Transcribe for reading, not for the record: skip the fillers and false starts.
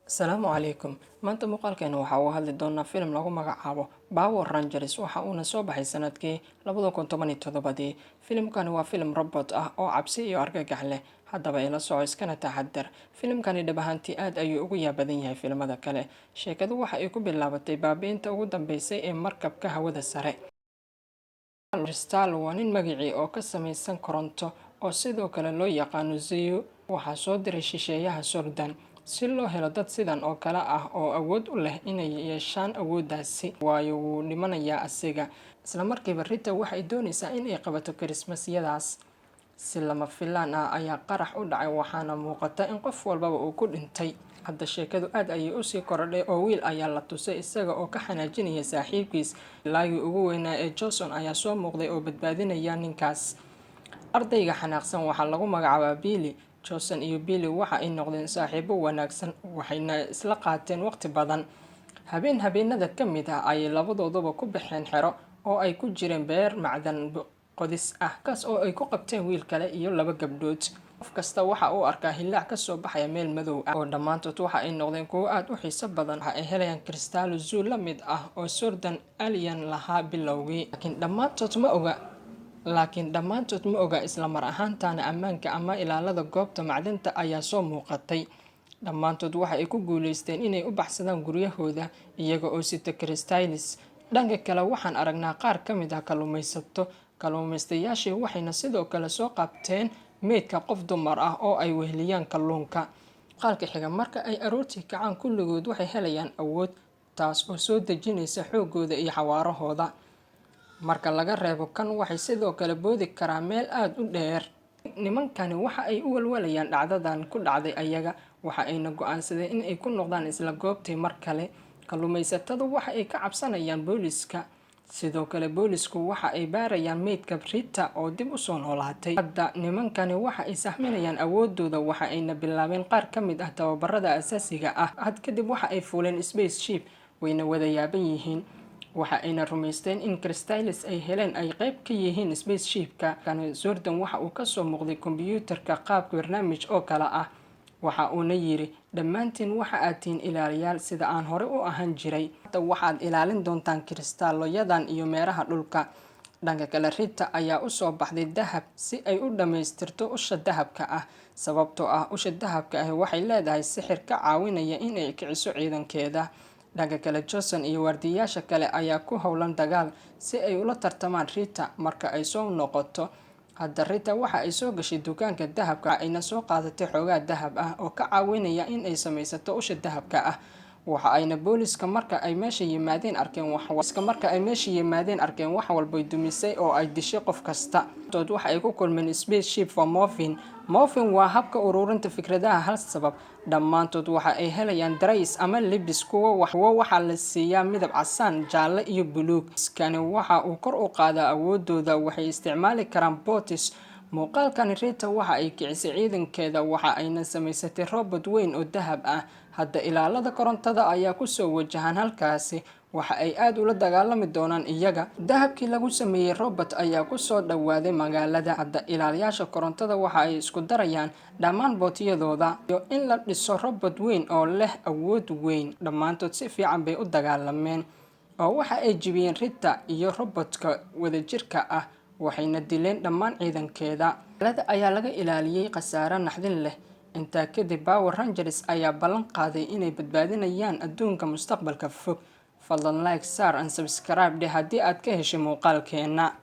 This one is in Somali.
Asalaamu calaykum. Maanta muuqaalkeena waxa uu hadli doonaa filim lagu magacaabo Power Rangers waxa uuna soo baxay sanadkii 2017. Filimkani waa filim robot ah oo cabsi iyo argagax leh. Haddaba ila soco iskana taxadar. Filimkani dhab ahaantii aad ayuu uga yaabadan yahay filimada kale. Sheekadu waxa ay ku bilaabatay baabi'inta ugu dambeysay ee markabka hawada sare. Crystal waa nin magicii oo ka samaysan koronto oo sidoo kale loo yaqaano Zeo. Waxaa soo diray shisheeyaha Sordan si loo helo dad sidan oo kale ah oo awood u leh inay yeeshaan awooddaasi, waayo wuu dhimanayaa asiga. Isla markiiba Rita waxay doonaysaa in ay qabato Christmasyadaas. Si lama filaan ah ayaa qarax u dhacay waxaana muuqata in qof walbaba uu ku dhintay. Hadda sheekadu aad ayay u sii korodhay oo wiil ayaa la tusay isaga oo ka xanaajinaya saaxiibkiis. Ilaagii ugu weynaa ee Johnson ayaa soo muuqday oo badbaadinaya ninkaas. Ardayga xanaaqsan waxaa lagu magacaabaa Billy. Johnson iyo Billy waxa ay noqdeen saaxiibo wanaagsan waxayna isla qaateen waqti badan. Habeenada ka mid ah ayay labadooduba ku baxeen xero oo ay ku jireen beer macdan qodis ah kaas oo ay ku qabteen wiil kale iyo laba gabdhood. Qof kasta waxa uu arkaa hillaac ka soo baxaya meel madow ah oo dhammaantood waxa ay noqdeen kuwo aad u xiiso badan. Waxa ay helayaan Crystal Zoo la mid ah oo Sordan Alien lahaa bilowgii. Laakiin dhammaantood ma oga isla mar ahaantaana ammaanka ama ilaalada goobta macdanta ayaa soo muuqatay. Dhammaantood waxa ay ku guuleysteen inay u baxsadaan guryahooda iyaga oo sita Crystals. Dhanka kale waxaan aragnaa qaar ka mid ah kalluumaystayaashii waxayna sidoo kale soo qabteen meydka qof dumar ah oo ay weheliyaan kalluunka. Qaalka xiga marka ay aroortii kacaan kulligood waxay helayaan awood taas oo soo dejinaysa xoogooda iyo xawaarahooda. Marka laga reebo kan waxay sidoo kale boodi karaan meel aad u dheer. Nimankani waxa ay u walwalayaan dhacdadan ku dhacday ayaga waxa ayna go'aansadeen in ay ku noqdaan isla goobtii mar kale. Kalluumaysatadu waxa ay ka cabsanayaan booliska. Sidoo kale boolisku waxa ay baarayaan meydka Rita oo dib u soo noolaatay. Hadda nimankani waxa ay sahminayaan awoodooda waxa ayna bilaabeen qaar ka mid ah tababarada asaasiga ah. Kadib waxa ay fuuleen spaceship wayna wada yaaban yihiin. Waxa ayna rumaysteen in Crystals ay heleen ay qayb ka yihiin spaceship-ka. Sordan waxa uu ka soo muuqday kombiyuutarka qaab barnaamij oo kale ah. Waxa uuna yiri dhammaantiin waxa aad tihiin ilaaliyaal sida aan hore u ahaan jiray. Hadda waxaad ilaalin doontaan Crystal-yadan iyo meeraha dhulka. Dhanka kale Rita ayaa u soo baxday dahab si ay u dhammaystirto usha dahabka ah. Sababtoo ah usha dahabka ah waxay leedahay sixir ka caawinaya in ay kiciso ciidankeeda. Dhanka kale Johnson iyo waardiyaasha kale ayaa ku howlan dagaal si ay ula tartamaan Rita marka ay soo noqoto. Hadda Rita waxa ay soo gashay dukaanka dahabka ayna soo qaadatay xoogaa dahab ah oo ka caawinaya in ay samaysato usha dahabka ah. Waxa ayna booliska marka ay meesha yimaadeen arkeen wax walba dumisay oo ay dishay qof kasta. Waxa ay ku kulmeen spaceship for Morphin. Morphin waa habka ururinta fikradaha hal sabab. Dhammaantood waxa ay helayaan darays ama libis kuwo waxa la siiyaa midab casaan, jaalle iyo buluug. Iskani waxa uu kor u qaadaa awoodooda waxay isticmaali karaan bots. Muuqaalkan Rita waxa ay kicisay ciidankeeda waxa ayna samaysatay robot weyn oo dahab ah. Hadda ilaalada korontada ayaa ku soo wajahan halkaasi waxa ay aad ula dagaalami doonaan iyaga. Dahabkii lagu sameeyay robot ayaa ku soo dhawaaday magaalada. Hadda ilaaliyaasha korontada waxa ay isku darayaan dhammaan bootiyadooda iyo in la dhiso robot weyn oo leh awood weyn. Dhammaantood si fiican bay u dagaalameen oo waxa ay jibiyeen Rita iyo robotka wadajirka ah waxayna dileen dhammaan ciidankeeda. Magaalada ayaa laga ilaaliyay khasaare naxdin leh. Intaa kadib Power Rangers ayaa ballan qaaday inay badbaadinayaan adduunka mustaqbalka fog. Fadlan like, share and subscribe haddii aad ka heshay muuqaalkeena.